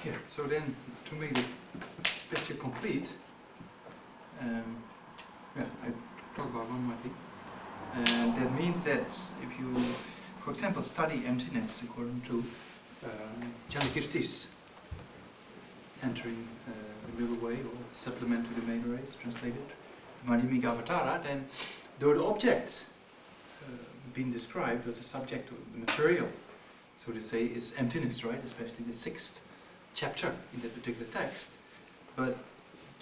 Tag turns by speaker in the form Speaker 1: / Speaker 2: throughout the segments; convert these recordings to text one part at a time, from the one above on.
Speaker 1: Yeah, so then to make the picture complete, I talk about one more thing. That means that if you, for example, study emptiness according to Chandakirti's entering the middle way or supplement to the main race, translated, Madhyamika Avatara, then though the object being described, or the subject or the material, so to say, is emptiness, right? Especially the 6th chapter in that particular text. But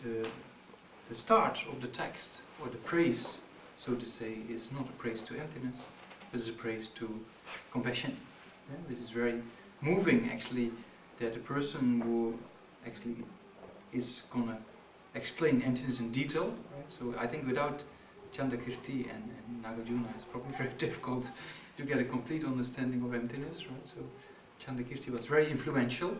Speaker 1: the start of the text, or the praise, so to say, is not a praise to emptiness, but is a praise to compassion. Yeah? This is very moving, actually, that a person who actually is going to explain emptiness in detail. Right? So I think without Chandakirti and Nagarjuna, it's probably very difficult to get a complete understanding of emptiness. Right? So Chandakirti was very influential.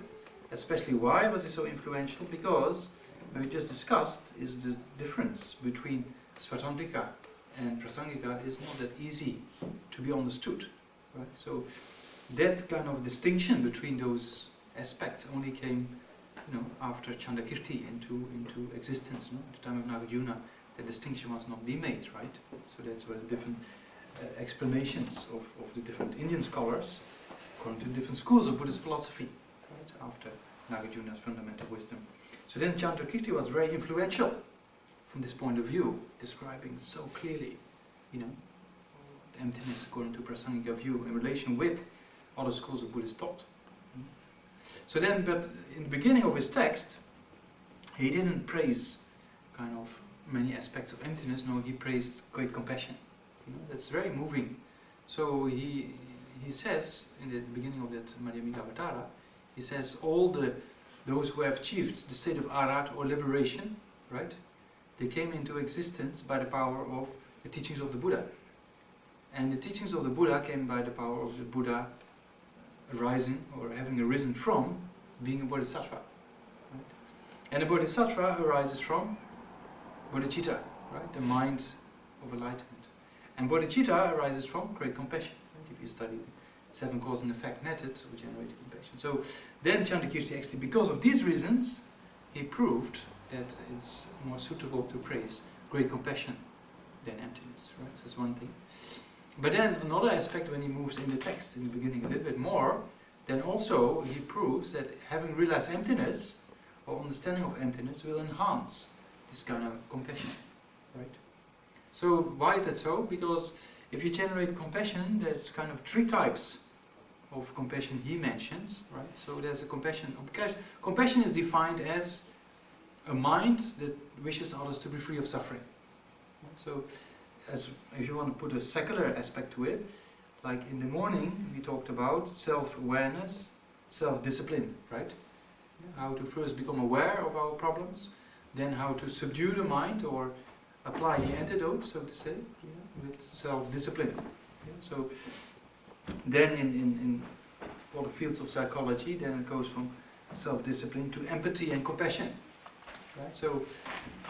Speaker 1: Especially why was he so influential? Because, we just discussed, is the difference between Svatantrika and Prasangika is not that easy to be understood. Right? So that kind of distinction between those aspects only came, after Chandakirti into existence. At the time of Nagarjuna, the distinction was not being made, right? So that's where the different explanations of the different Indian scholars, according to different schools of Buddhist philosophy, right? After Nagarjuna's fundamental wisdom. So then Chandakirti was very influential from this point of view, describing so clearly, the emptiness according to Prasangika view in relation with other schools of Buddhist thought. So then, but in the beginning of his text, he didn't praise kind of many aspects of emptiness. No, he praised great compassion. That's very moving. So he says in the beginning of that Madhyamika Avatara, he says those who have achieved the state of arat or liberation, right? They came into existence by the power of the teachings of the Buddha. And the teachings of the Buddha came by the power of the Buddha arising or having arisen from being a bodhisattva. Right? And a bodhisattva arises from bodhicitta, right? The mind of enlightenment. And bodhicitta arises from great compassion. Right? If you study the 7 cause and effect method of generating compassion. So then Chandakirti actually, because of these reasons, he proved that it's more suitable to praise great compassion than emptiness. Right? So that's one thing. But then another aspect, when he moves in the text in the beginning a little bit more, then also he proves that having realized emptiness or understanding of emptiness will enhance this kind of compassion. Right? So why is that so? Because if you generate compassion, there's kind of 3 types of compassion he mentions. Right? So there's a compassion. Compassion is defined as a mind that wishes others to be free of suffering. Right? So if you want to put a secular aspect to it, like in the morning we talked about self-awareness, self-discipline, right? How to first become aware of our problems, then how to subdue the mind or apply the antidote, so to say, with self-discipline. So then in all the fields of psychology, then it goes from self-discipline to empathy and compassion. Right? So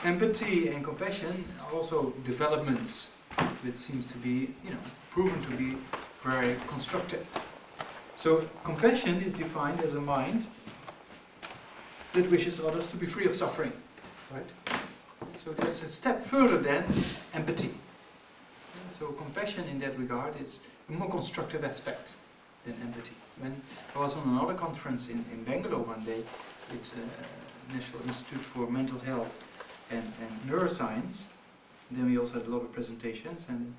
Speaker 1: empathy and compassion are also developments which seems to be, proven to be very constructive. So compassion is defined as a mind that wishes others to be free of suffering. Right? So that's a step further than empathy. So compassion in that regard is a more constructive aspect than empathy. When I was on another conference in Bangalore one day, it's National Institute for Mental Health and Neuroscience. Then we also had a lot of presentations, and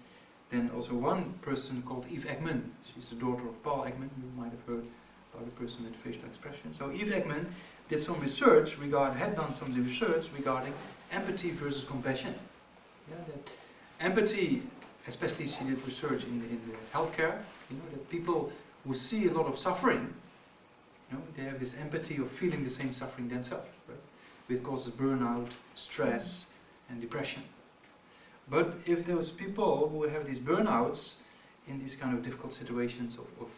Speaker 1: then also one person called Eve Ekman. She's the daughter of Paul Ekman. You might have heard about the person with facial expression. So Eve Ekman had done some research regarding empathy versus compassion. Yeah, that empathy, especially she did research in the healthcare. That people who see a lot of suffering, they have this empathy of feeling the same suffering themselves, right? Which causes burnout, stress, and depression. But if those people who have these burnouts in these kind of difficult situations of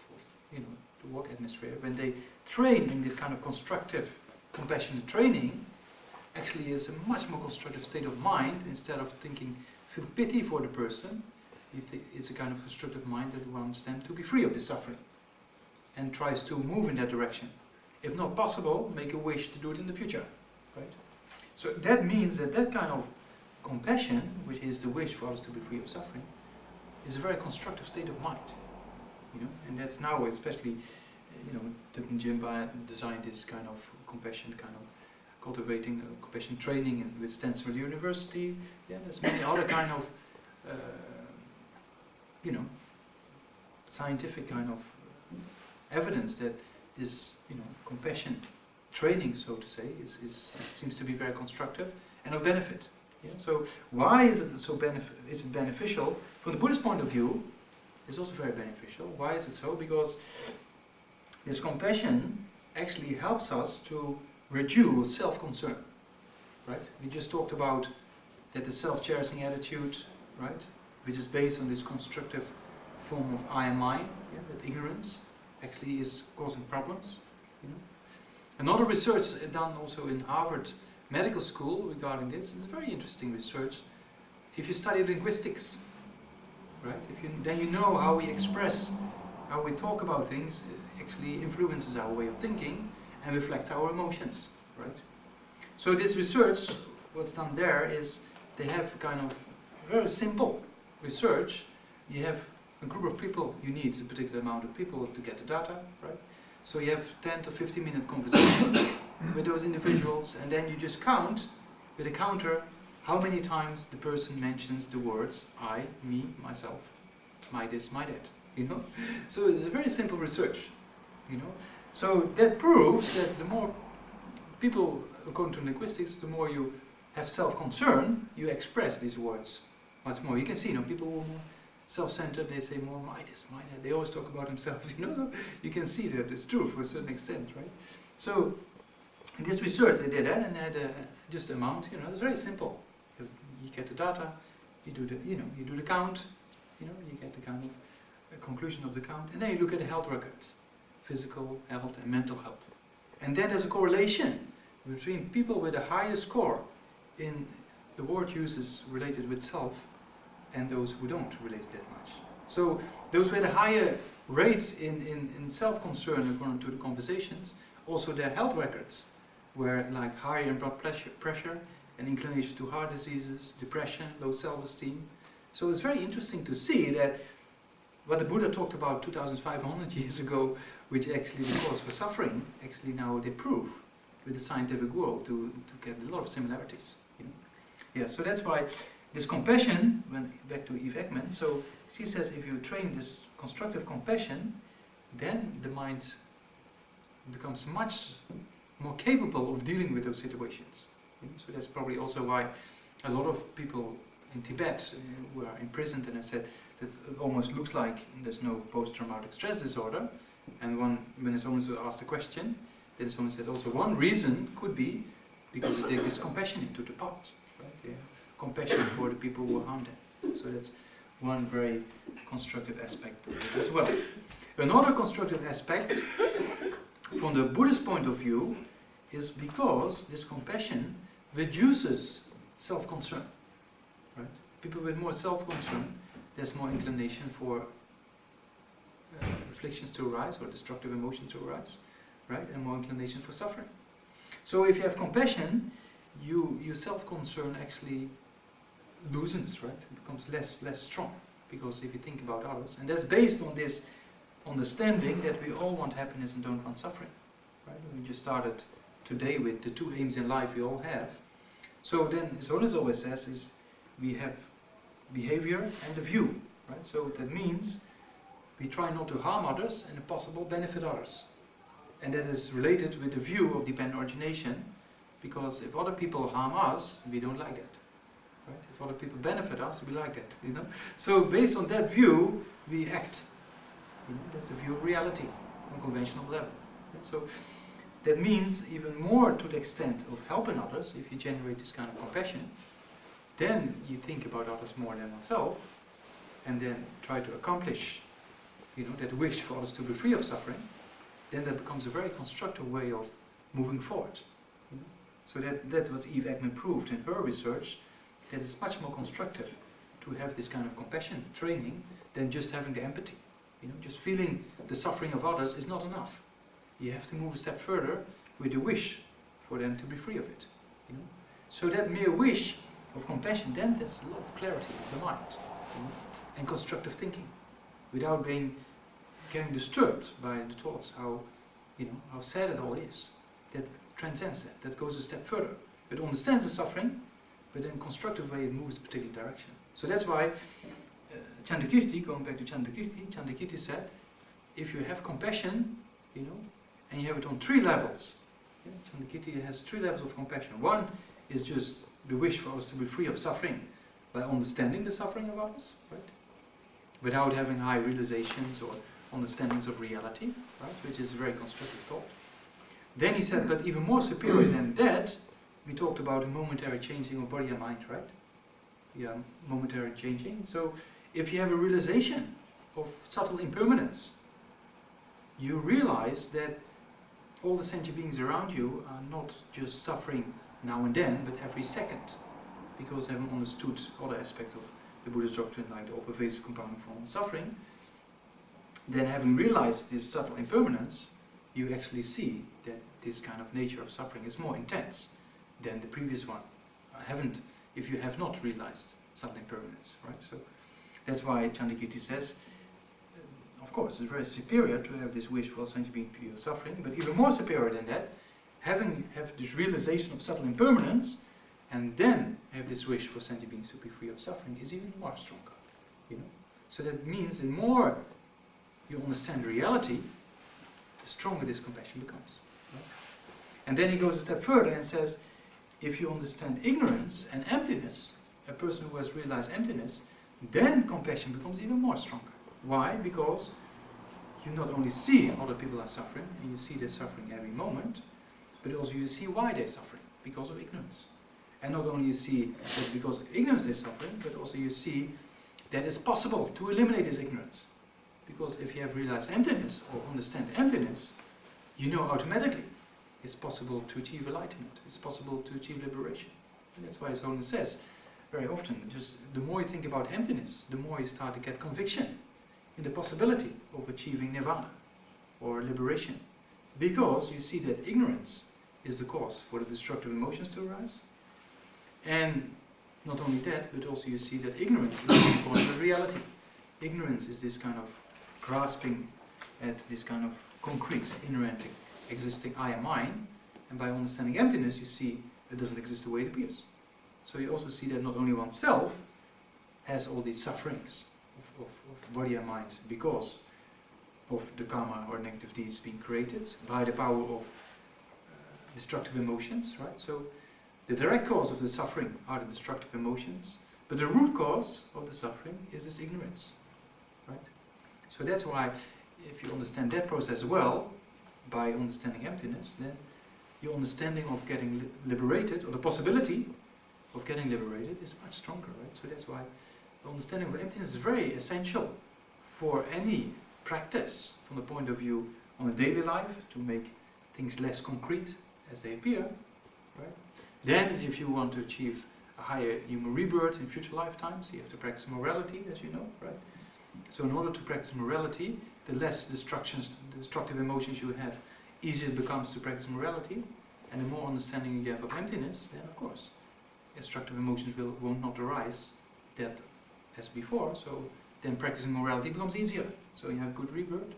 Speaker 1: the work atmosphere, when they train in this kind of constructive, compassionate training, actually is a much more constructive state of mind. Instead of feel pity for the person, it's a kind of constructive mind that wants them to be free of this suffering and tries to move in that direction. if not possible, make a wish to do it in the future, right? So that means that that kind of compassion, which is the wish for others to be free of suffering, is a very constructive state of mind, you know, and that's now especially, you know, Tenzin Jinpa designed this kind of compassion, kind of cultivating compassion training and with Stanford University. Yeah, there's many other kind of, you know, scientific kind of evidence that this, you know, compassion training, so to say, seems to be very constructive and of benefit. Yeah? So why is it so is it beneficial? From the Buddhist point of view, it's also very beneficial. Why is it so? Because this compassion actually helps us to reduce self-concern, right? We just talked about that the self-cherishing attitude, right, which is based on this constructive form of I am mine, yeah, that ignorance actually is causing problems. You know? Another research done also in Harvard Medical School regarding this is very interesting research. If you study linguistics, right, then you know how we express, how we talk about things actually influences our way of thinking and reflects our emotions, right? So this research, what's done there is they have kind of very simple research. You have a group of people, you need a particular amount of people to get the data, right? So you have 10 to 15 minute conversation with those individuals, and then you just count with a counter how many times the person mentions the words I, me, myself, my this, my that, you know? So it's a very simple research, you know? So that proves that the more people, according to linguistics, the more you have self-concern, you express these words much more. You can see, you know, people who are more self-centered, they say more my this, my that. They always talk about themselves, you know. So you can see that it's true for a certain extent, right? So in this research they did that and they had just amount, you know, it's very simple. You get the data, you do the, you know, you do the count, you know, you get the kind of conclusion of the count, and then you look at the health records, physical health and mental health. And then there's a correlation between people with a higher score in the word uses related with self and those who don't relate it that much. So those with a higher rates in self-concern according to the conversations, also their health records were like higher in blood pressure and inclination to heart diseases, depression, low self-esteem. So it's very interesting to see that what the Buddha talked about 2,500 years ago, which actually the cause for suffering, actually now they prove with the scientific world to get a lot of similarities. You know? Yeah, so that's why this compassion, when back to Eve Ekman, so she says if you train this constructive compassion, then the mind becomes much more capable of dealing with those situations. You know? So that's probably also why a lot of people in Tibet who are imprisoned, and I said, that almost looks like there's no post-traumatic stress disorder. And when someone asked a question, then someone said also one reason could be because they take this compassion into the part, right? Yeah. Compassion for the people who harm them. So that's one very constructive aspect of it as well. Another constructive aspect from the Buddhist point of view is because this compassion reduces self-concern, right? People with more self-concern, there's more inclination for afflictions to arise or destructive emotions to arise, right? And more inclination for suffering. So if you have compassion, your self-concern actually loosens, right? It becomes less strong, because if you think about others, and that's based on this understanding that we all want happiness and don't want suffering, right? We just started today with the two aims in life we all have. So then, His Holiness always says, is we have behavior and the view, right? So that means we try not to harm others and if possible benefit others. And that is related with the view of dependent origination, because if other people harm us, we don't like that. Right? If other people benefit us, we like that, you know? So based on that view, we act. You know, that's a view of reality on conventional level. So that means even more to the extent of helping others, if you generate this kind of compassion, then you think about others more than oneself, and then try to accomplish, you know, that wish for others to be free of suffering. Then that becomes a very constructive way of moving forward. You know? So that was Eve Ekman proved in her research, that it's much more constructive to have this kind of compassion training than just having the empathy. You know, just feeling the suffering of others is not enough. You have to move a step further with the wish for them to be free of it. You know? So that mere wish of compassion, then there's a lot of clarity of the mind, you know, and constructive thinking, without getting disturbed by the thoughts how, you know, how sad it all is. That transcends that. That goes a step further. It understands the suffering, but in a constructive way it moves a particular direction. So that's why Chandrakirti, going back to Chandrakirti said, if you have compassion, you know, and you have it on 3 levels. Yeah? Chandrakirti has 3 levels of compassion. One is just the wish for us to be free of suffering by understanding the suffering of others, right? Without having high realizations or understandings of reality, right? Which is a very constructive thought. Then he said, but even more superior than that, we talked about a momentary changing of body and mind, right? Yeah, momentary changing. So if you have a realization of subtle impermanence, you realize that all the sentient beings around you are not just suffering now and then, but every second, because they haven't understood other aspects of the Buddhist doctrine, like the all pervasive compounding form of suffering. Then, having realized this subtle impermanence, you actually see that this kind of nature of suffering is more intense than the previous one. If you have not realized subtle impermanence, right? So that's why Chandrakirti says, of course, it's very superior to have this wish for sentient being pure suffering, but even more superior than that, have this realization of subtle impermanence, and then have this wish for sentient beings to be free of suffering is even more stronger. You know? So that means the more you understand reality, the stronger this compassion becomes. Right? And then he goes a step further and says, if you understand ignorance and emptiness, a person who has realized emptiness, then compassion becomes even more stronger. Why? Because you not only see other people are suffering, and you see they're suffering every moment, but also you see why they're suffering, because of ignorance. And not only you see that because of ignorance they're suffering, but also you see that it's possible to eliminate this ignorance. Because if you have realized emptiness, or understand emptiness, you know automatically it's possible to achieve enlightenment, it's possible to achieve liberation. And that's why His Holiness says, very often, just the more you think about emptiness, the more you start to get conviction in the possibility of achieving nirvana or liberation. Because you see that ignorance is the cause for the destructive emotions to arise. And not only that, but also you see that ignorance is the cause of reality. Ignorance is this kind of grasping at this kind of concrete, inherent, existing I am mine. And by understanding emptiness, you see it doesn't exist the way it appears. So you also see that not only oneself has all these sufferings of body and mind because of the karma or negative deeds being created by the power of destructive emotions, right? So the direct cause of the suffering are the destructive emotions, but the root cause of the suffering is this ignorance, right? So that's why if you understand that process well, by understanding emptiness, then your understanding of getting liberated, or the possibility of getting liberated, is much stronger, right? So that's why the understanding of emptiness is very essential for any practice from the point of view on a daily life, to make things less concrete as they appear, right? Then if you want to achieve a higher human rebirth in future lifetimes, you have to practice morality, as you know, right? So in order to practice morality, the less destructive emotions you have, easier it becomes to practice morality, and the more understanding you have of emptiness, then of course destructive emotions will not arise that as before, so then practicing morality becomes easier, so you have good rebirth.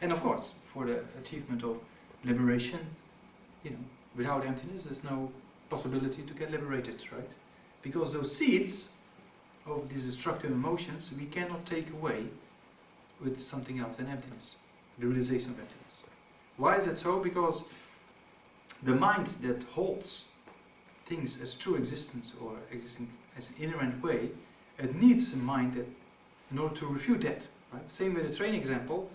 Speaker 1: And of course, for the achievement of liberation, you know, without emptiness there's no possibility to get liberated, right? Because those seeds of these destructive emotions we cannot take away with something else than emptiness, the realization of emptiness. Why is that so? Because the mind that holds things as true existence or existing as an inherent way, it needs a mind that, in order to refute that, right? Same with the train example,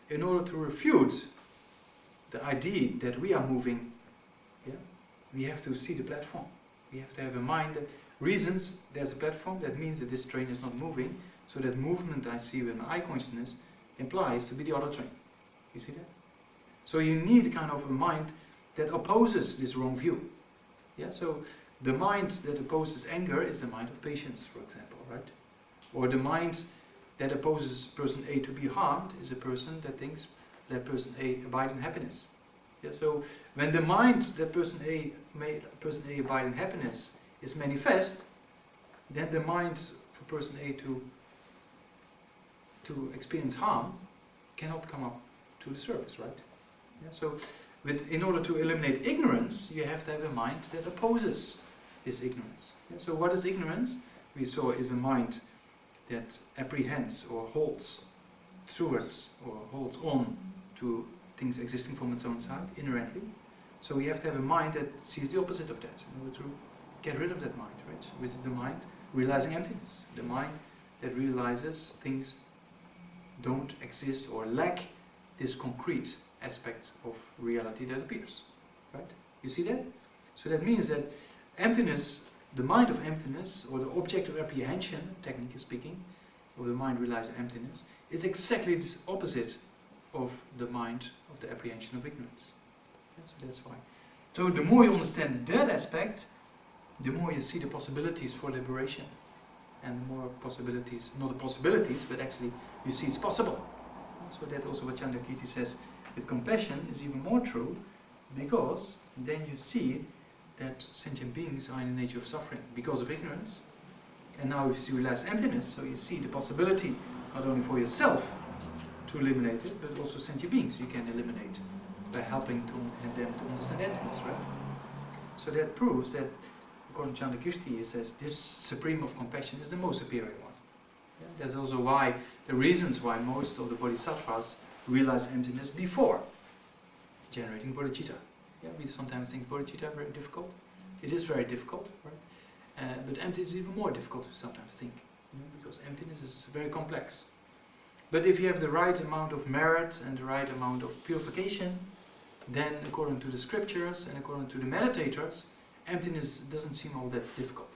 Speaker 1: in order to refute the idea that we are moving, yeah, we have to see the platform. We have to have a mind that reasons there's a platform, that means that this train is not moving, so that movement I see with my eye consciousness implies to be the other train. You see that? So you need kind of a mind that opposes this wrong view. Yeah, so the mind that opposes anger is the mind of patience, for example, right? Or the mind that opposes person A to be harmed is a person that thinks let person A abide in happiness. Yeah, so when the mind that person A abide in happiness is manifest, then the mind for person A to experience harm cannot come up to the surface, right? Yeah, so in order to eliminate ignorance, you have to have a mind that opposes this ignorance. Yeah, so what is ignorance? We saw is a mind that apprehends or holds towards or holds on to things existing from its own side, inherently. So we have to have a mind that sees the opposite of that in order to get rid of that mind, right? Which is the mind realizing emptiness. The mind that realizes things don't exist or lack this concrete aspect of reality that appears, right? You see that? So that means that emptiness, the mind of emptiness, or the object of apprehension, technically speaking, or the mind realizing emptiness, is exactly the opposite of the mind of the apprehension of ignorance. Yeah, so that's why. So the more you understand that aspect, the more you see the possibilities for liberation, and more possibilities, not the possibilities, but actually you see it's possible. So that's also what Chandrakirti says with compassion is even more true, because then you see that sentient beings are in the nature of suffering because of ignorance. And now if you realize emptiness, so you see the possibility not only for yourself to eliminate it, but also sentient beings you can eliminate by helping them to understand emptiness, right? So that proves that, according to Chandrakirti, he says this supreme of compassion is the most superior one. Yeah? That's also why the reasons why most of the bodhisattvas realize emptiness before generating bodhicitta. Yeah, we sometimes think bodhicitta is very difficult. It is very difficult, right? But emptiness is even more difficult to sometimes think, because emptiness is very complex. But if you have the right amount of merit and the right amount of purification, then according to the scriptures and according to the meditators, emptiness doesn't seem all that difficult.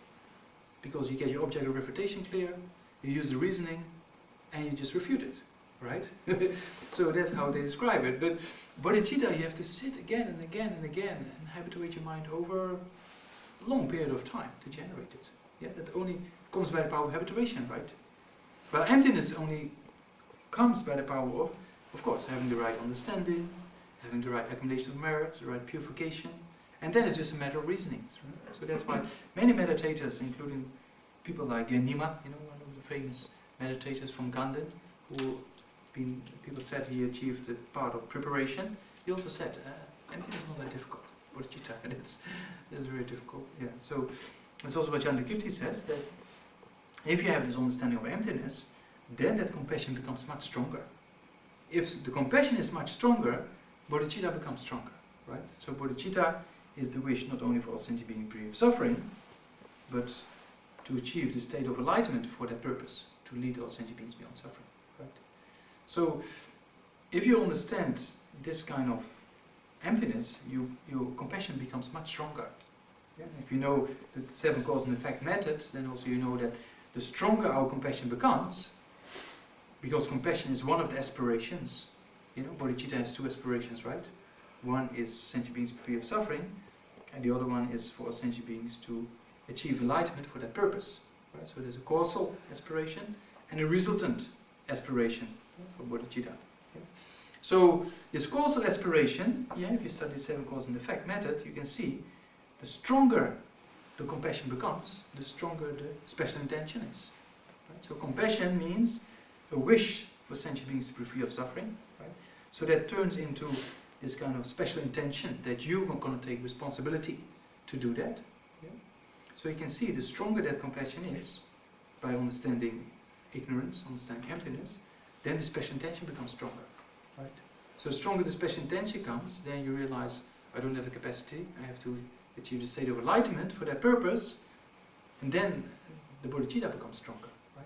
Speaker 1: Because you get your object of refutation clear, you use the reasoning, and you just refute it, right? So that's how they describe it. But bodhicitta, you have to sit again and again and again and habituate your mind over a long period of time to generate it. Yeah, that only comes by the power of habituation, right? Well, emptiness only comes by the power of course, having the right understanding, having the right accumulation of merit, the right purification, and then it's just a matter of reasoning. Right? So that's why many meditators, including people like Nima, one of the famous meditators from Ganden, who people said he achieved the part of preparation. He also said, emptiness is not that difficult. Bodhicitta, that's very difficult. Yeah. So that's also what Chandrakirti says, that if you have this understanding of emptiness, then that compassion becomes much stronger. If the compassion is much stronger, bodhicitta becomes stronger, right? So bodhicitta is the wish not only for all sentient beings free of suffering, but to achieve the state of enlightenment for that purpose, to lead all sentient beings beyond suffering, right? So if you understand this kind of emptiness, your compassion becomes much stronger. Yeah? If you know the 7 cause and effect method, then also you know that the stronger our compassion becomes, because compassion is one of the aspirations. Bodhicitta has 2 aspirations, right? One is sentient beings free of suffering, and the other one is for sentient beings to achieve enlightenment for that purpose. Right? So there's a causal aspiration and a resultant aspiration for bodhicitta. Yeah? So this causal aspiration, if you study 7 cause and effect method, you can see the stronger the compassion becomes, the stronger the special intention is. Right? So compassion means a wish for sentient beings to be free of suffering. Right? So that turns into this kind of special intention that you are going to take responsibility to do that. Yeah? So you can see the stronger that compassion is, by understanding ignorance, understanding emptiness, then the special intention becomes stronger. Right? So the stronger the special intention comes, then you realize, I don't have the capacity, I have to achieve the state of enlightenment for that purpose, and then the bodhicitta becomes stronger. Right?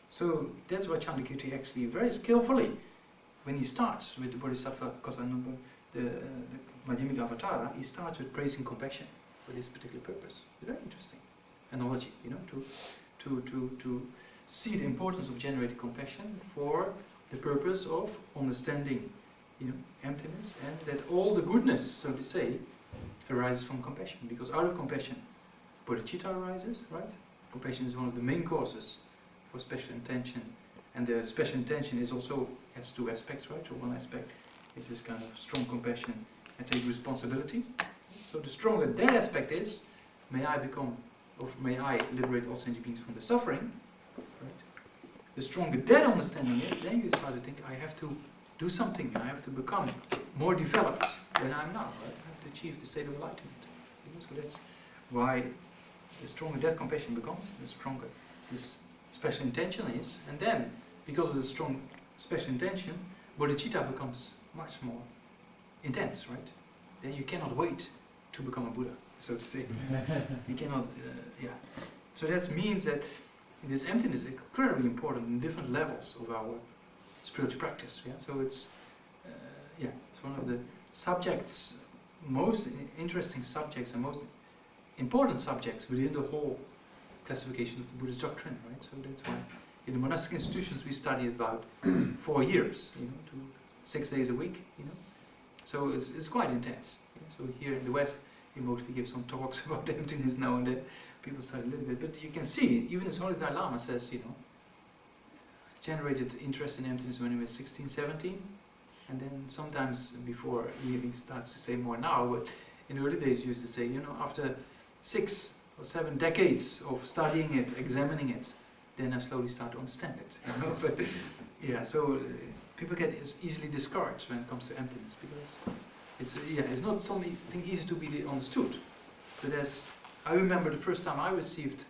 Speaker 1: So that's what Chandrakirti actually very skillfully, when he starts with the Bodhisattva Kosanamba, the Madhyamika Avatara, he starts with praising compassion for this particular purpose. Very interesting analogy, to see the importance of generating compassion for the purpose of understanding, emptiness, and that all the goodness, so to say, arises from compassion. Because out of compassion, bodhicitta arises, right? Compassion is one of the main causes for special intention, and the special intention is also has 2 aspects, right? So one aspect is this kind of strong compassion I take responsibility. So the stronger that aspect is, may I become, or may I liberate all sentient beings from the suffering. Right? The stronger that understanding is, then you start to think, I have to do something. I have to become more developed than I am now. Right? I have to achieve the state of enlightenment. So that's why the stronger that compassion becomes, the stronger this special intention is. And then, because of the strong special intention, bodhicitta becomes much more intense, right? Then you cannot wait to become a Buddha, so to say. You cannot, yeah. So that means that this emptiness is incredibly important in different levels of our spiritual practice. Yeah. So it's, yeah, it's one of the subjects, most interesting subjects and most important subjects within the whole classification of the Buddhist doctrine, right? So that's why in the monastic institutions we study about 4 years, you know, to 6 days a week, you know. So it's quite intense. Yeah? So here in the West, we mostly give some talks about emptiness now and then. People study a little bit, but you can see, even His Holiness Dalai Lama says, you know, generated interest in emptiness when he was 16, 17, and then sometimes before he starts to say more now, but in the early days he used to say, you know, after 6 or 7 decades of studying it, examining it, then I slowly start to understand it. You know? But yeah, so people get easily discouraged when it comes to emptiness because it's not something easy to be understood. But as I remember the first time I received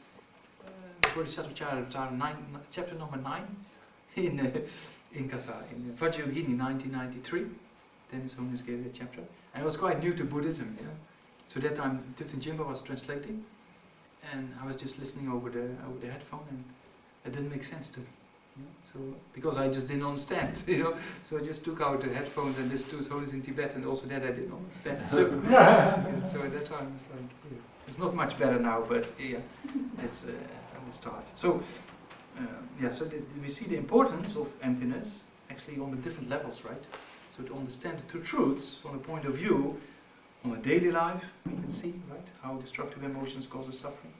Speaker 1: Bodhisattva chapter number 9 in Kasa, in Vajrayogini 1993. Then His Holiness gave that chapter. And I was quite new to Buddhism, you know. So that time Thupten Jinpa was translating, and I was just listening over the headphone, and it didn't make sense to me. You know? So because I just didn't understand, you know. So I just took out the headphones and listened to His Holiness in Tibet, and also that I didn't understand. So, yeah, so at that time it's like, yeah, it's not much better now, but yeah, it's the start. So yeah, so we see the importance of emptiness actually on the different levels, right? So to understand the two truths from the point of view on a daily life, we can see, right, how destructive emotions cause us suffering.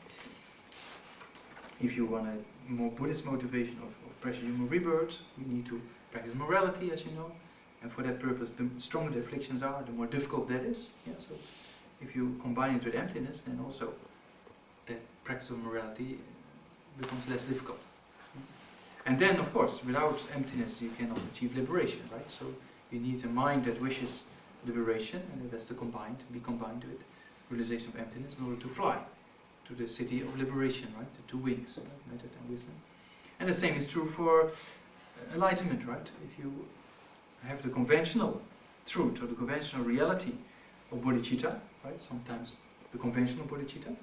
Speaker 1: If you want a more Buddhist motivation of pressure human rebirth, we need to practice morality, as you know, and for that purpose, the stronger the afflictions are, the more difficult that is. Yeah, so if you combine it with emptiness, then also that practice of morality becomes less difficult. And then, of course, without emptiness, you cannot achieve liberation, right? So you need a mind that wishes liberation, and that's to be combined with realization of emptiness in order to fly to the city of liberation, right? The two wings, method and wisdom. And the same is true for enlightenment, right? If you have the conventional truth or the conventional reality of bodhicitta, right? Sometimes the conventional bodhicitta,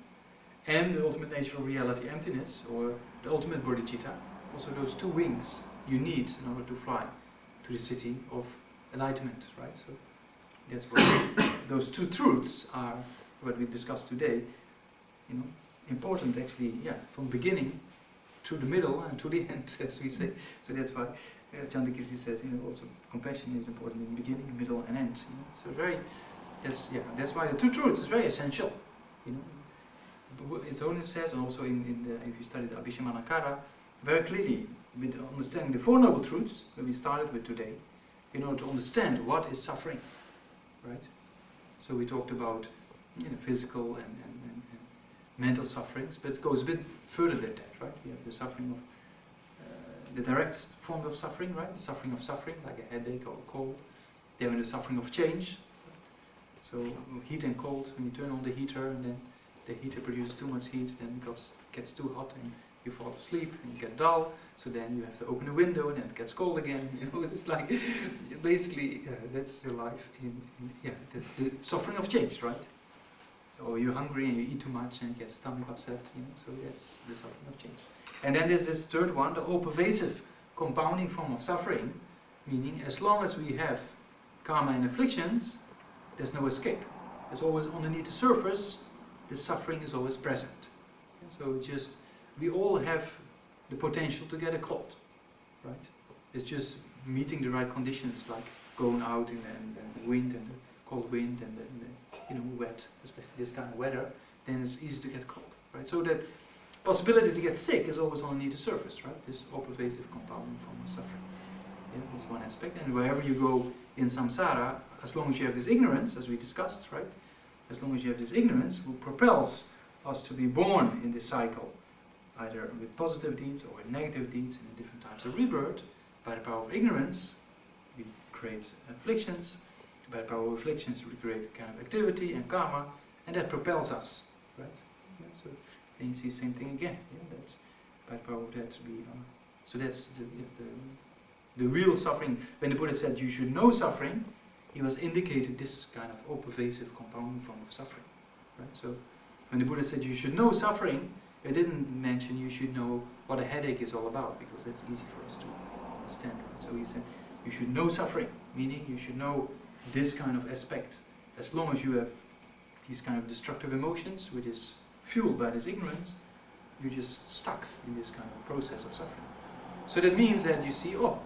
Speaker 1: and the ultimate nature of reality, emptiness, or the ultimate bodhicitta, also those two wings you need in order to fly to the city of enlightenment, right? So that's what those two truths are, what we discussed today, you know, important actually, yeah, from beginning to the middle and to the end, as we say. So that's why Chandrakirti says, you know, also compassion is important in beginning, middle, and end. You know? So that's why the two truths is very essential. You know, His Holiness says, and also if you study the Abhishamanakara, very clearly, with understanding the Four Noble Truths that we started with today, in order to understand what is suffering, right? So we talked about, you know, physical and mental sufferings, but it goes a bit further than that, right? We have the suffering of the direct form of suffering, right? The suffering of suffering, like a headache or a cold. Then we have the suffering of change. So heat and cold, when you turn on the heater and then the heater produces too much heat, then it gets too hot and you fall asleep and you get dull. So then you have to open the window and then it gets cold again. You know, it's like basically that's the life that's the suffering of change, right? Or you're hungry and you eat too much and get stomach upset, you know, so that's the suffering of change. And then there's this third one, the all-pervasive compounding form of suffering, meaning as long as we have karma and afflictions, there's no escape. It's always underneath the surface, the suffering is always present. So we all have the potential to get a cold, right? It's just meeting the right conditions, like going out in the wind and the cold wind and the wet, especially this kind of weather, then it's easy to get cold, right? So that possibility to get sick is always underneath the surface, right? This all-pervasive compounding form of suffering. Yeah, that's one aspect. And wherever you go in samsara, as long as you have this ignorance, as we discussed, right? As long as you have this ignorance, who propels us to be born in this cycle, either with positive deeds or with negative deeds in the different types of rebirth. By the power of ignorance, we create afflictions. By the power of afflictions, we create kind of activity and karma, and that propels us, right? Yeah, so then you see the same thing again. Yeah, that's by the power of that we are. So that's the real suffering. When the Buddha said you should know suffering, he was indicated this kind of all-pervasive compounding form of suffering, right? So when the Buddha said you should know suffering, it didn't mention you should know what a headache is all about, because that's easy for us to understand. Right? So he said you should know suffering, meaning you should know this kind of aspect. As long as you have these kind of destructive emotions, which is fueled by this ignorance, you're just stuck in this kind of process of suffering. So that means that you see, oh,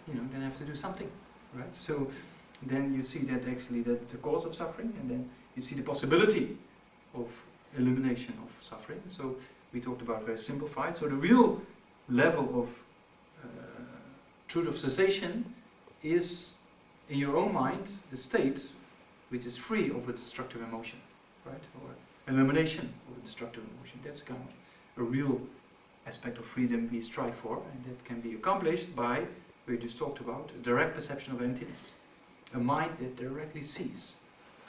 Speaker 1: then I have to do something, right? So then you see that actually that's the cause of suffering, and then you see the possibility of elimination of suffering. So we talked about very simplified. So the real level of truth of cessation is, in your own mind, the state which is free of a destructive emotion, right? Or elimination of a destructive emotion. That's kind of a real aspect of freedom we strive for, and that can be accomplished by, we just talked about, a direct perception of emptiness. A mind that directly sees,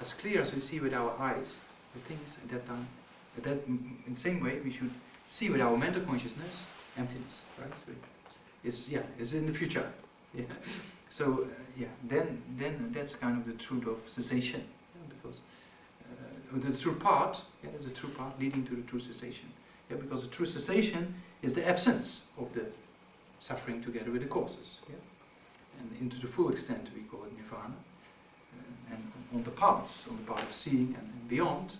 Speaker 1: as clear as we see with our eyes, the things at that time. In the same way, we should see with our mental consciousness emptiness, right? So it's in the future. Yeah. So then that's kind of the truth of cessation, because the true path, there's a true path leading to the true cessation. Yeah, because the true cessation is the absence of the suffering together with the causes. Yeah? And into the full extent we call it nirvana. And on the paths, on the path of seeing and beyond,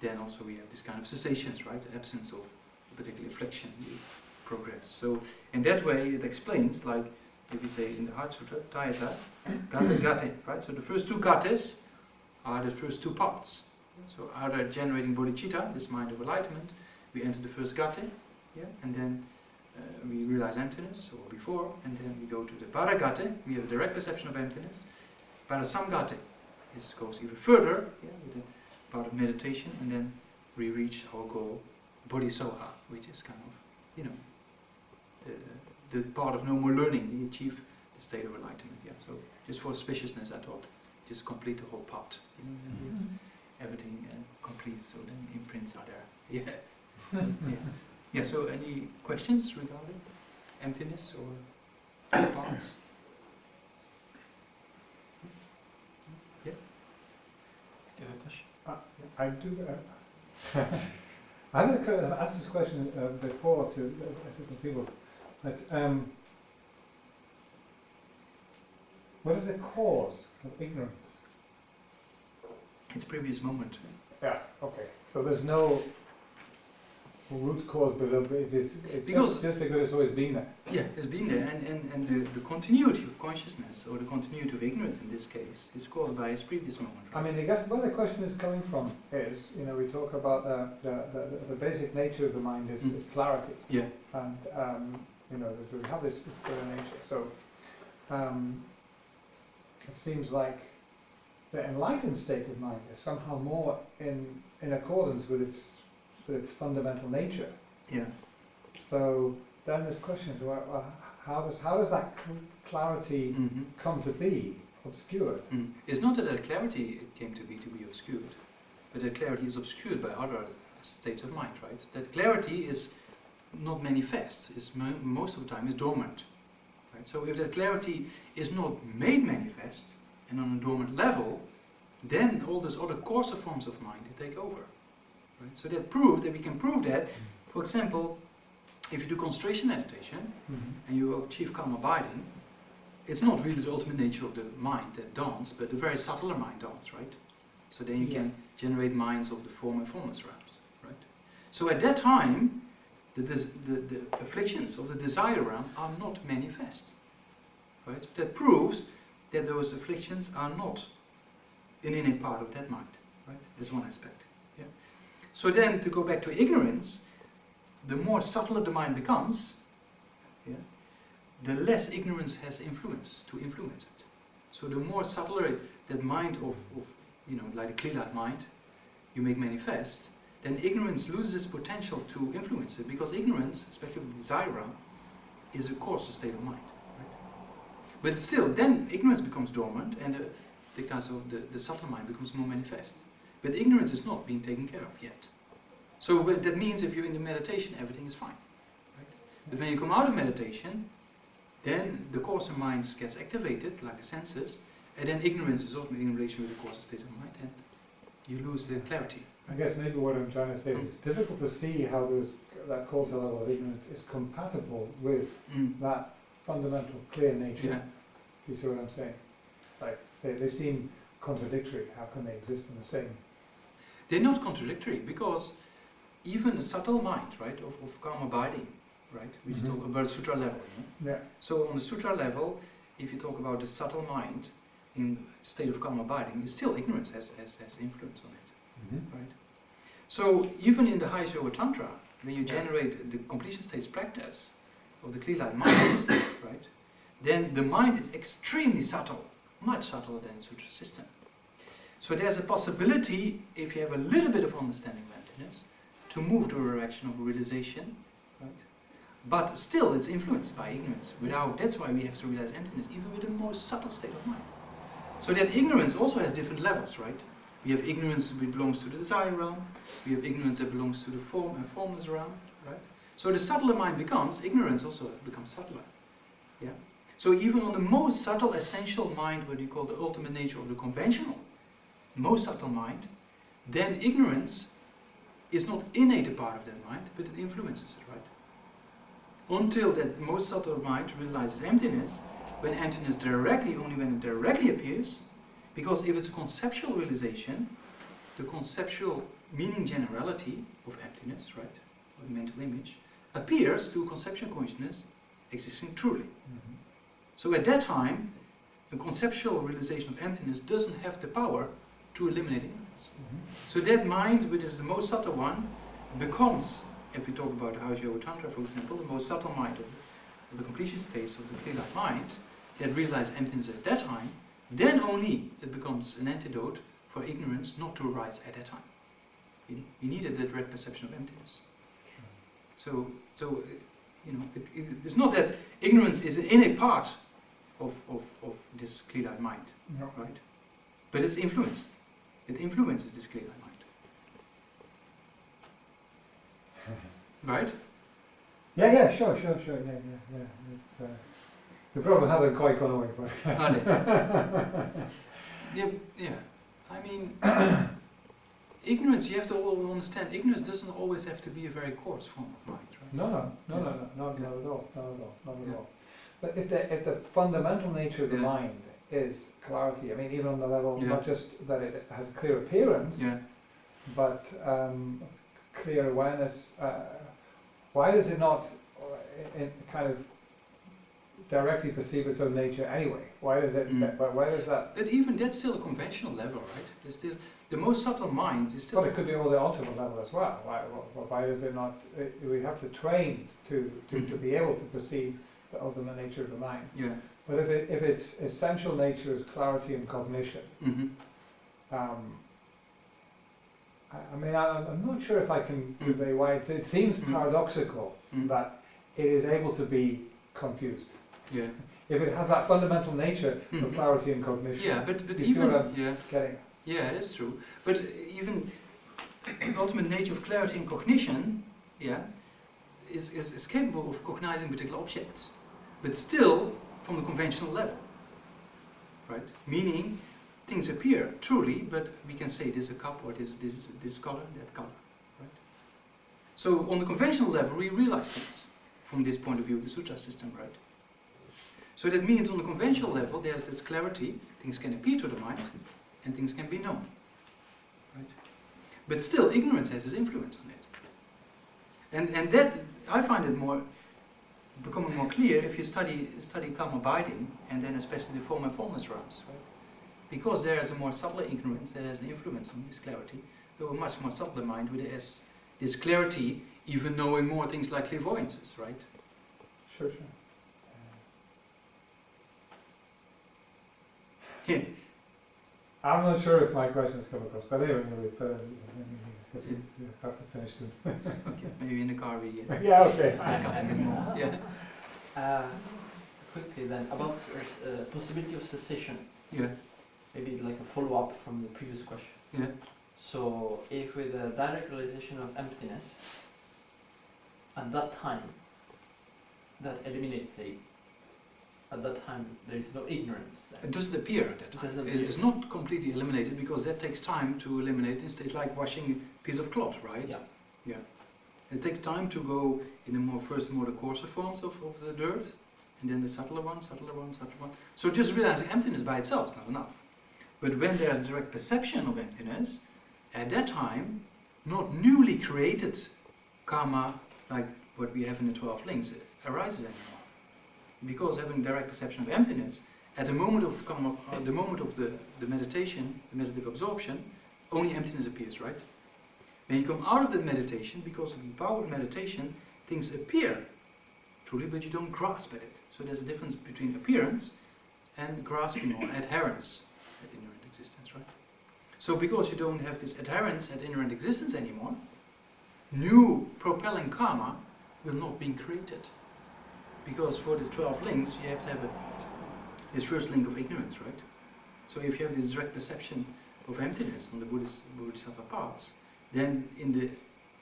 Speaker 1: then also we have this kind of cessations, right? The absence of a particular affliction, we progress. So in that way it explains, like if we say in the Heart Sutra, Tayata, Gate, Gate, right? So the first two gates are the first two paths. So after generating bodhicitta, this mind of enlightenment, we enter the first gate, and then we realize emptiness, or before, and then we go to the Paragate, we have a direct perception of emptiness. Parasamgate goes even further, with the part of meditation, and then we reach our goal, Bodhisoha, which is kind of, the part of no more learning, we achieve the state of enlightenment. So just for auspiciousness, I thought, just complete the whole part, everything complete, so then imprints are there. So any questions regarding emptiness or parts? Yeah? Do you have a question?
Speaker 2: I do. I've asked this question before to different people. But what is the cause of ignorance?
Speaker 1: It's previous moment.
Speaker 2: Yeah. Okay. So there's no root cause, but it's just because it's always been there.
Speaker 1: Yeah, it's been there, and the continuity of consciousness, or the continuity of ignorance in this case, is caused by its previous moment. Right? I
Speaker 2: mean, I guess where the question is coming from is, we talk about the basic nature of the mind is clarity.
Speaker 1: Yeah.
Speaker 2: And we have this clear nature. So it seems like the enlightened state of mind is somehow more in accordance with its fundamental nature.
Speaker 1: Yeah.
Speaker 2: So then this question is, how does that clarity come to be obscured?
Speaker 1: It's not that clarity came to be obscured, but that clarity is obscured by other states of mind, right? That clarity is not manifest, is most of the time is dormant, right? So if that clarity is not made manifest and on a dormant level, then all those other coarser forms of mind they take over. Right? So that proves that we can prove that, for example, if you do concentration meditation and you achieve calm abiding, it's not really the ultimate nature of the mind that dawns, but the very subtler mind dawns, right? So then you can generate minds of the form and formless realms, right? So at that time, the afflictions of the desire realm are not manifest, right? So that proves that those afflictions are not an innate part of that mind, right? That's one aspect. So then, to go back to ignorance, the more subtler the mind becomes, the less ignorance has influence to influence it. So the more subtler that mind of like a clear-light mind, you make manifest, then ignorance loses its potential to influence it, because ignorance, especially with desire, is of course a state of mind. Right? But still, then ignorance becomes dormant, and because of the subtle mind becomes more manifest. But ignorance is not being taken care of yet. So that means if you're in the meditation, everything is fine. Right? But when you come out of meditation, then the coarser mind gets activated, like the senses, and then ignorance is ultimately in relation with the coarser state of mind, and you lose the clarity.
Speaker 2: I guess maybe what I'm trying to say is it's difficult to see how that coarser level of ignorance is compatible with that fundamental clear nature.
Speaker 1: Yeah.
Speaker 2: You see what I'm saying? Like they seem contradictory. How can they exist in the same?
Speaker 1: They're not contradictory, because even a subtle mind, right, of calm abiding, right, which you talk about sutra level.
Speaker 2: Yeah.
Speaker 1: So on the sutra level, if you talk about the subtle mind in state of calm abiding, it's still ignorance has influence on it, right? So even in the high Yoga Tantra, when you generate the completion stage practice of the clear-light mind, right, then the mind is extremely subtle, much subtler than the sutra system. So there's a possibility, if you have a little bit of understanding of emptiness, to move to a direction of realization, right? But still it's influenced by ignorance. That's why we have to realize emptiness, even with the most subtle state of mind. So that ignorance also has different levels, right? We have ignorance that belongs to the desire realm, we have ignorance that belongs to the form and formless realm, right? So the subtler mind ignorance also becomes subtler. Yeah? So even on the most subtle essential mind, what you call the ultimate nature of the conventional, most subtle mind, then ignorance is not innate a part of that mind, but it influences it, right? Until that most subtle mind realizes emptiness, when emptiness only when it directly appears, because if it's a conceptual realization, the conceptual meaning generality of emptiness, right, or the mental image, appears to conceptual consciousness existing truly. So at that time, the conceptual realization of emptiness doesn't have the power to eliminate ignorance. So that mind, which is the most subtle one, becomes, if we talk about House Yoga Tantra, for example, the most subtle mind of the completion states of the clear-light mind, that realize emptiness at that time, then only it becomes an antidote for ignorance not to arise at that time. You needed that direct perception of emptiness. So it's not that ignorance is an innate part of this clear-light mind, right? But it's influenced. It influences this clear-light mind. Right?
Speaker 2: Yeah, sure. Yeah. It's, the problem hasn't quite gone away, but...
Speaker 1: Yeah. I mean, ignorance, you have to all understand, ignorance doesn't always have to be a very coarse form of mind, right?
Speaker 2: No, not at all. But if the fundamental nature of the mind is clarity, I mean, even on the level, not just that it has clear appearance, but clear awareness, why does it not kind of directly perceive its own nature anyway? Why does it? Why does that?
Speaker 1: But even that's still a conventional level, right? It's still the most subtle mind is still.
Speaker 2: But it could be all the ultimate level as well. Why does it not? We have to train to be able to perceive the ultimate nature of the mind.
Speaker 1: Yeah.
Speaker 2: But if its essential nature is clarity and cognition, I mean, I'm not sure if I can convey why it seems paradoxical that it is able to be confused.
Speaker 1: Yeah.
Speaker 2: If it has that fundamental nature of clarity and cognition.
Speaker 1: Yeah, but
Speaker 2: you
Speaker 1: even
Speaker 2: see what I'm getting?
Speaker 1: Yeah, that's true. But even the ultimate nature of clarity and cognition, is capable of cognizing particular objects, but still from the conventional level, right? Meaning things appear truly, but we can say this is a cup, or this color, that color, right? So on the conventional level, we realize things from this point of view of the sutra system, right? So that means on the conventional level, there's this clarity, things can appear to the mind, and things can be known, right? But still, ignorance has its influence on it. And that, I find it becoming more clear if you study calm abiding, and then especially the form and formless realms, right? Because there is a more subtle ignorance that has an influence on this clarity, though a much more subtle mind with this clarity, even knowing more things like clairvoyances, right?
Speaker 2: Sure. I'm not sure if my questions come across, but anyway, because you have to finish soon.
Speaker 1: Okay, maybe in the car we
Speaker 2: Yeah, okay.
Speaker 1: discuss a bit more. Yeah.
Speaker 3: Quickly then, about possibility of cessation.
Speaker 1: Yeah.
Speaker 3: Maybe like a follow-up from the previous question.
Speaker 1: Yeah.
Speaker 3: So, if with a direct realization of emptiness, at that time, that eliminates at that time there is no ignorance then.
Speaker 1: It doesn't appear at that time.
Speaker 3: Doesn't
Speaker 1: It
Speaker 3: appear.
Speaker 1: is not completely eliminated because that takes time to eliminate. It's like washing a piece of cloth, right?
Speaker 3: Yeah.
Speaker 1: Yeah. It takes time to go in the coarser forms of the dirt, and then the subtler one. So just realizing emptiness by itself is not enough. But when there's direct perception of emptiness, at that time, not newly created karma like what we have in the 12 links arises anymore. Because having direct perception of emptiness, at the moment of karma, the moment of the meditation, the meditative absorption, only emptiness appears, right? When you come out of that meditation, because of the power of meditation, things appear truly, but you don't grasp at it. So there's a difference between appearance and grasping or adherence at inherent existence, right? So because you don't have this adherence at inherent existence anymore, new propelling karma will not be created. Because for the 12 links, you have to have this first link of ignorance, right? So if you have this direct perception of emptiness on the Bodhisattva paths, then in the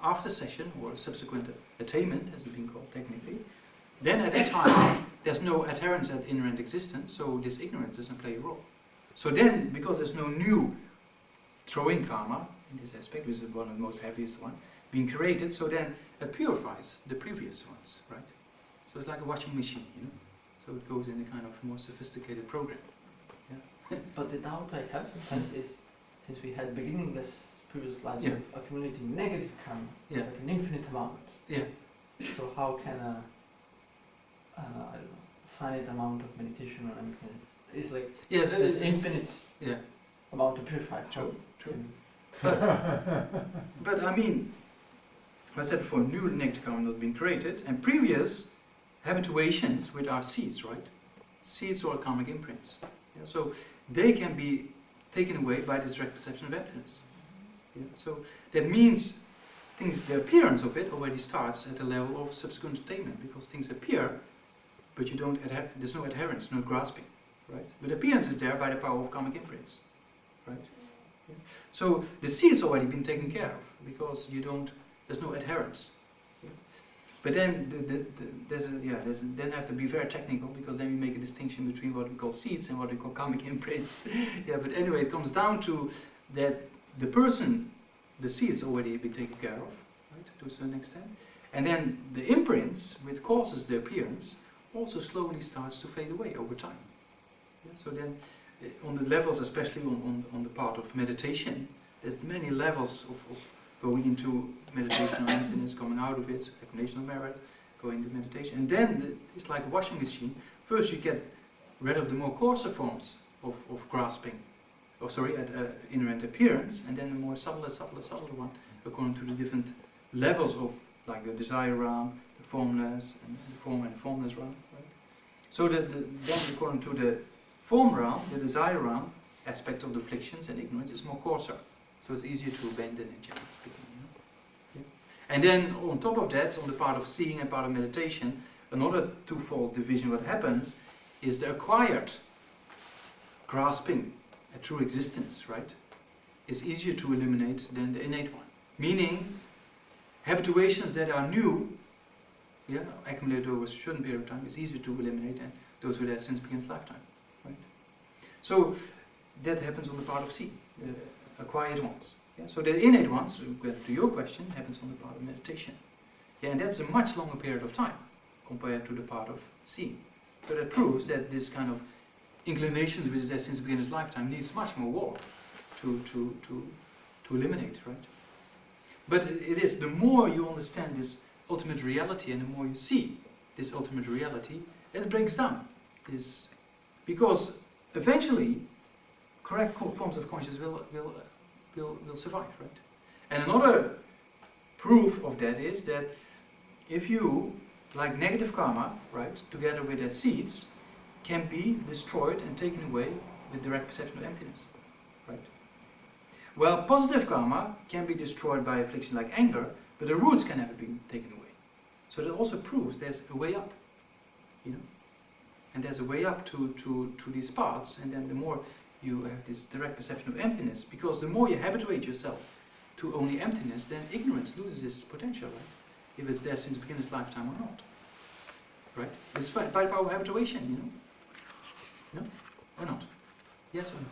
Speaker 1: after session, or subsequent attainment, as it's been called technically, then at that time, there's no adherence at inherent existence, so this ignorance doesn't play a role. So then, because there's no new throwing karma in this aspect, which is one of the most heaviest one, being created, so then it purifies the previous ones, right? So it's like a washing machine, you know? So it goes in a kind of more sophisticated program. Yeah.
Speaker 3: But the doubt I have sometimes is, since we had beginningless previous lives
Speaker 1: Yeah.
Speaker 3: of accumulating negative karma, it's
Speaker 1: Yeah.
Speaker 3: like an infinite amount.
Speaker 1: Yeah.
Speaker 3: So how can I don't know, finite amount of meditation on emptiness? It's like
Speaker 1: Yes,
Speaker 3: there's infinite
Speaker 1: yeah.
Speaker 3: amount to purify.
Speaker 1: True, true.
Speaker 3: can-
Speaker 1: But I mean, I said before, new negative karma not been created, and previous habituations which are seeds, right? Seeds or karmic imprints. Yeah? So they can be taken away by this direct perception of emptiness. Yeah? So that means the appearance of it already starts at the level of subsequent attainment, because things appear, but you don't there's no adherence, no grasping, right? But appearance is there by the power of karmic imprints, right? Yeah. So the seed's already been taken care of, because there's no adherence. Yeah. But then then I have to be very technical, because then we make a distinction between what we call seeds and what we call karmic imprints. Yeah, but anyway, it comes down to that the seeds already been taken care of, right, to a certain extent. And then the imprints, which causes the appearance, also slowly starts to fade away over time. Yeah, so then, on the levels, especially on the part of meditation, there's many levels of going into meditation on emptiness, coming out of it, accumulation of merit, going into meditation. And then it's like a washing machine. First you get rid of the more coarser forms of grasping, inherent appearance, and then the more subtler one, according to the different levels of, like the desire realm, the formless, and the form and the formless realm. Right? So then according to the form realm, the desire realm aspect of the afflictions and ignorance is more coarser. So it's easier to abandon in general speaking. You know? Yeah. And then on top of that, on the part of seeing and part of meditation, another twofold division what happens is the acquired grasping a true existence, right? Is easier to eliminate than the innate one. Meaning, habituations that are new, accumulated over a certain period of time, is easier to eliminate than those who are there since beginning lifetime, right? So that happens on the part of seeing, acquired ones. Yeah? So the innate ones, to your question, happens on the part of meditation. Yeah, and that's a much longer period of time compared to the part of seeing. So that proves that this kind of inclinations which is there since the beginning of lifetime needs much more work to eliminate, right? But it is, the more you understand this ultimate reality and the more you see this ultimate reality, it breaks down this, because eventually correct forms of consciousness will survive, right? And another proof of that is that if you, like negative karma, right, together with the seeds, can be destroyed and taken away with direct perception of emptiness, right? Well, positive karma can be destroyed by affliction like anger, but the roots can never be taken away. So that also proves there's a way up, you know? And there's a way up to these paths, and then the more you have this direct perception of emptiness, because the more you habituate yourself to only emptiness, then ignorance loses its potential, right? If it's there since beginner's lifetime or not. Right? It's by the power of habituation, you know? No? Or not? Yes or no?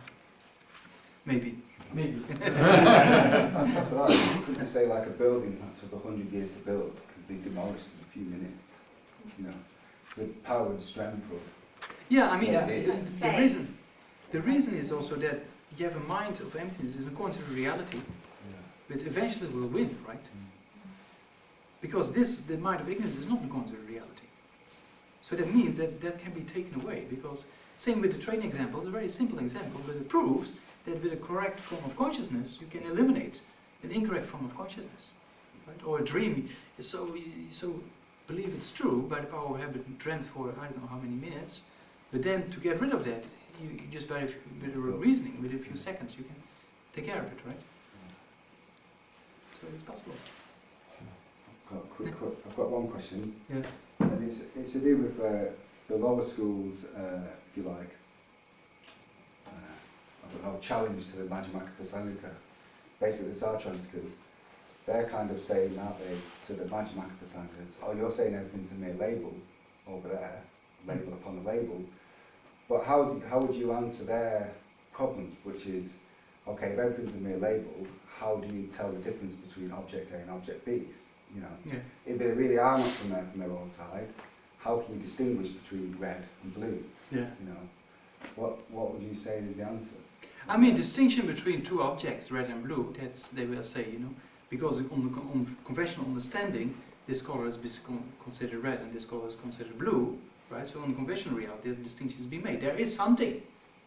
Speaker 1: Maybe.
Speaker 3: Maybe.
Speaker 4: On top of that, couldn't you say like a building that took 100 years to build can be demolished in a few minutes? You know, it's the power and strength of.
Speaker 1: Yeah, I mean,
Speaker 4: Yeah.
Speaker 1: the reason is also that you have a mind of emptiness is according to reality, which eventually will win, right? Because the mind of ignorance is not according to reality. So that means that that can be taken away, because same with the train example, it's a very simple example, but it proves that with a correct form of consciousness, you can eliminate an incorrect form of consciousness. Right? Or a dream is so believe it's true by the power of habit and dreamt for I don't know how many minutes, but then to get rid of that, you just by with reasoning, with a few seconds, you can take care of it, right? So it's possible.
Speaker 4: I've got one question.
Speaker 1: Yeah.
Speaker 4: And it's to do with the lower schools, if you like, I don't know, challenge to the Majjhimaka Prasangika. Basically the Sartran schools, they're kind of saying, aren't they, to the Majjhimaka Prasangas, oh, you're saying everything's a mere label over there, label upon a label, but how would you answer their problem, which is, okay, if everything's a mere label, how do you tell the difference between object A and object B? You know,
Speaker 1: Yeah.
Speaker 4: if they really are not from their own side, how can you distinguish between red and blue?
Speaker 1: Yeah.
Speaker 4: You know, what would you say is the answer?
Speaker 1: I mean, distinction between two objects, red and blue, that's, they will say, you know, because on conventional understanding, this color is considered red and this color is considered blue, right? So on conventional reality, the distinctions be made. There is something.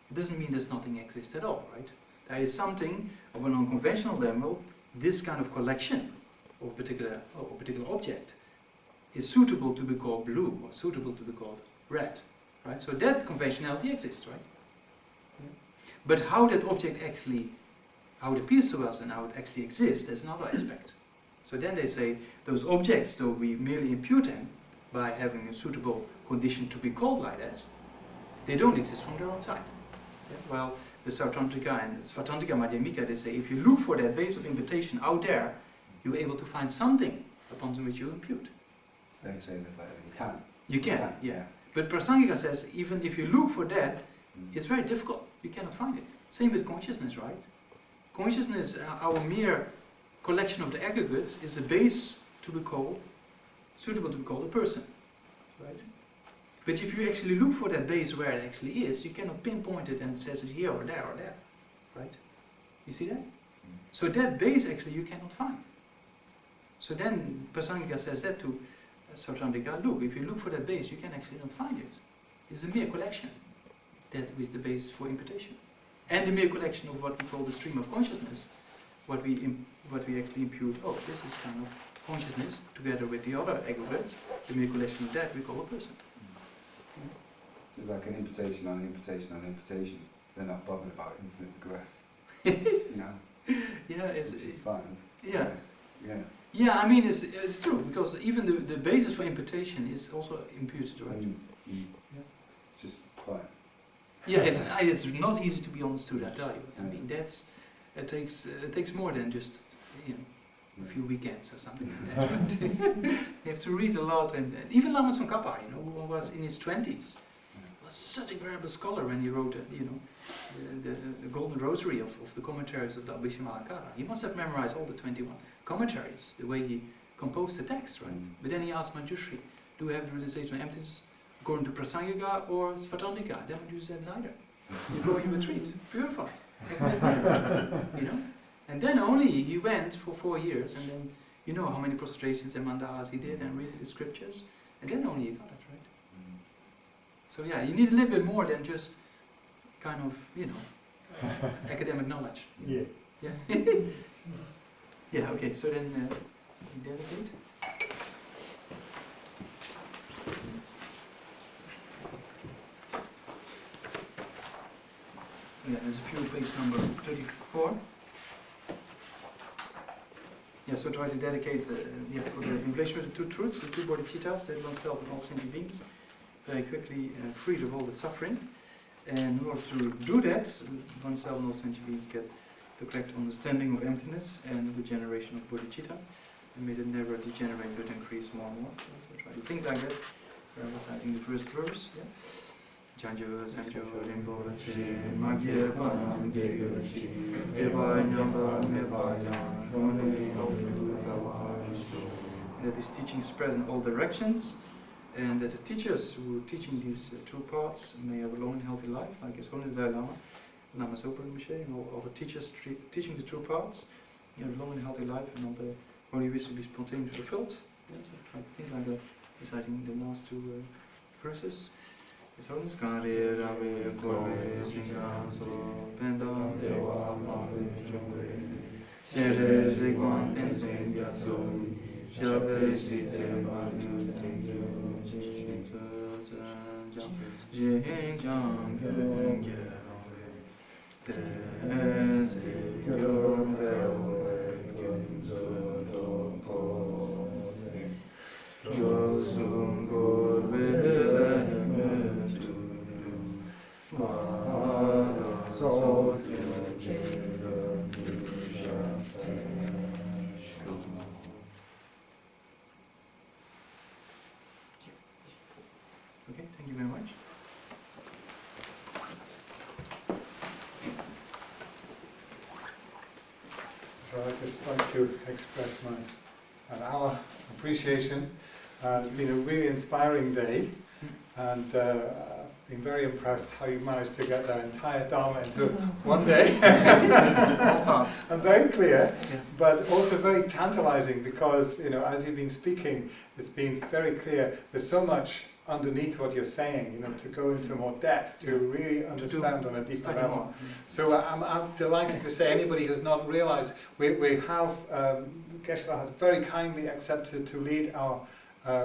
Speaker 1: It doesn't mean there's nothing exists at all, right? There is something, of an unconventional level, this kind of collection of a particular object is suitable to be called blue or suitable to be called red, right? So that conventionality exists, right? Yeah. But how that object actually, how it appears to us and how it actually exists, that's another aspect. So then they say those objects, though we merely impute them by having a suitable condition to be called like that, they don't exist from their own side. Yeah? Well, the Sautrantika and Svatantika Madhyamika, they say if you look for that base of imputation out there, you're able to find something upon which you impute.
Speaker 4: They say that you can.
Speaker 1: You can, yeah. But Prasangika says even if you look for that, it's very difficult. You cannot find it. Same with consciousness, right? Consciousness, our mere collection of the aggregates, is a base to be called, suitable to be called a person, right? But if you actually look for that base where it actually is, you cannot pinpoint it and it says it's here or there, right? You see that? So that base actually you cannot find. So then Prasangika says that to Sautrantika, look, if you look for that base, you can actually not find it. It's a mere collection. That is the basis for imputation. And the mere collection of what we call the stream of consciousness, what we actually impute, oh, this is kind of consciousness, together with the other aggregates, the mere collection of that we call a person.
Speaker 4: It's like an imputation on imputation on imputation. They're not bothered about infinite regress. You know?
Speaker 1: Yeah, it's
Speaker 4: fine.
Speaker 1: Yeah.
Speaker 4: Yeah.
Speaker 1: Yeah, I mean it's true, because even the basis for imputation is also imputed, right?
Speaker 4: Yeah. It's just quiet.
Speaker 1: Yeah, it's not easy to be understood, I tell you. I mean it takes more than just, you know, a few weekends or something like that. You have to read a lot, and even Lama Tsongkhapa, you know, who was in his 20s, was such a incredible scholar when he wrote, you know, the Golden Rosary of the commentaries of the Abhishamalankara. He must have memorized all the 21 commentaries, the way he composed the text, right? But then he asked Manjushri, do we have the realization of emptiness according to Prasangika or Svatantika? Then Manjushri said neither. You go in retreat, purify, you know? And then only he went for 4 years, and then you know how many prostrations and mandalas he did, and read the scriptures, and then only he got it, right? So yeah, you need a little bit more than just kind of, you know, academic knowledge.
Speaker 2: Yeah.
Speaker 1: Yeah. Yeah, okay, so then we delegate. Yeah, there's a few, page number 34. Yeah, so try to dedicate for the inflation of the two truths, the two bodhicittas, that oneself and all sentient beings, very quickly freed of all the suffering. And in order to do that, oneself and all sentient beings get the correct understanding of emptiness and the generation of bodhicitta, and may it never degenerate but increase more and more. So try to think like that. I was citing the first verse. Yeah. Janjo Sanjo Rinpoche Magye Panam Gyöchi Eva Nyamba Meva Yan Goni Ofu Gawashto. That this teaching spread in all directions, and that the teachers who are teaching these two paths may have a long and healthy life, like His Holiness Dalai Lama, Lama Zopa Rinpoche, and all the teachers teaching the two paths, have a long and healthy life, and all the holy wishes to be spontaneously fulfilled. Yeah, so try to think like that, reciting the last two verses. His Holiness Kare Rabe Kore Singan So Penda Dewa Mahi Jungre Jere Zigwan Tenzin Yatsum Shabe Site Banu Thank you Jing Jang Jing Jang Gyung Tenzin Gyung Dewa Gyung Zodo Pose Josum Gorbe Okay, thank you very much.
Speaker 2: So I'd just like to express our appreciation. It's been a really inspiring day, and been very impressed how you managed to get that entire Dharma into one day. And very clear, but also very tantalizing, because as you've been speaking, it's been very clear. There's so much underneath what you're saying, to go into more depth, to really understand on a deeper level. So I'm delighted to say, anybody who's not realized, we have, Geshe has very kindly accepted to lead our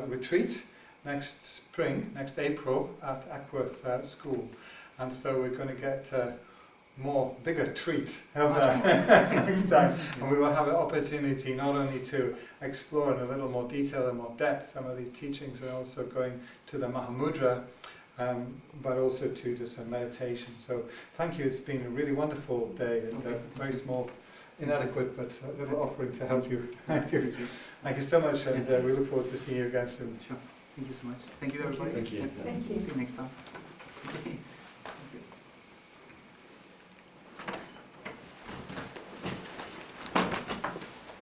Speaker 2: retreat next spring, next April, at Ackworth School. And so we're going to get bigger treat next time. And we will have an opportunity not only to explore in a little more detail and more depth some of these teachings, and also going to the Mahamudra, but also to do some meditation. So thank you, it's been a really wonderful day, and very small, inadequate, but a little offering to help you. Thank you. Thank you so much, and we look forward to seeing you again soon.
Speaker 1: Sure. Thank you so much. Thank you, everybody.
Speaker 5: Thank you.
Speaker 1: Thank you. See you next time.